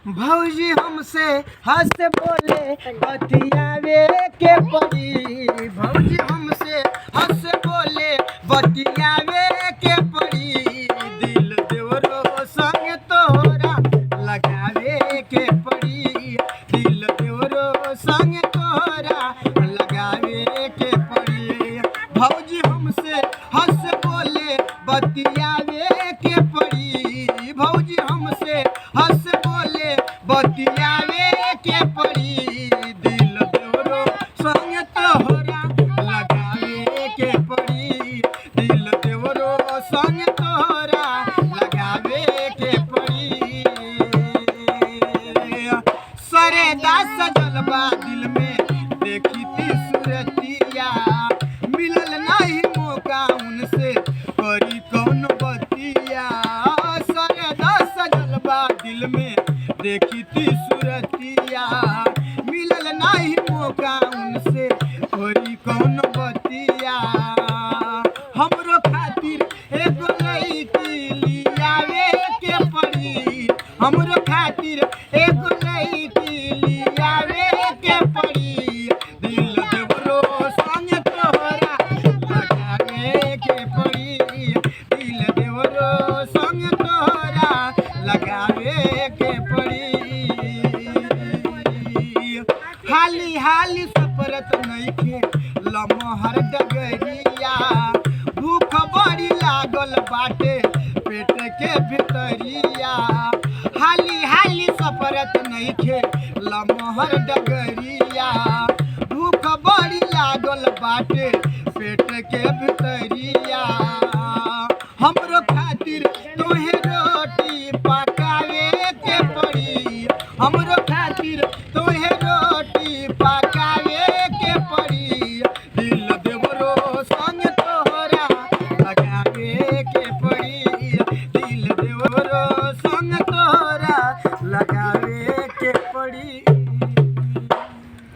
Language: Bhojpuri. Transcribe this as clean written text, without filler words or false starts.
भौजी हमसे हंस बोले बतियावे के पड़ी। भौजी हमसे हंस बोले बतियावे के पड़ी। दिल देवरो संग तोरा लगावे के पड़ी। दिल देवरो संग तोरा लगावे के पड़ी। भौजी हमसे हंस बोले बतियावे के पड़ी। भौजी हमसे हंस बोले बतियावे के पड़ी। दिल देवरो संग तोहरा लगावे के पड़ी। दिल देवरो संग तोहरा लगावे के पड़ी। सरे दास जलवा दिल में देखी ती सूरतिया। मिलल नहीं मौका उनसे करी कौन बतिया। सरे दास जलवा दिल में देखी ती सूरतिया। मिलल नहीं मौका उनसे करी कौन बतिया। हमरो खातिर एगो लड़की लियावे के पड़ी। हमरो खातिर एगो लड़की लियावे के पड़ी। दिल देवरो संग तोहरा लगावे के पड़ी। दिल देवरो संग तोहरा लगावे के पड़ी। हाली हाली सफरत नइखे लमहर डगरिया। भूख बड़ी लागल बाटे पेट के भितरिया। हाली हाली सफरत नइखे लमहर डगरिया।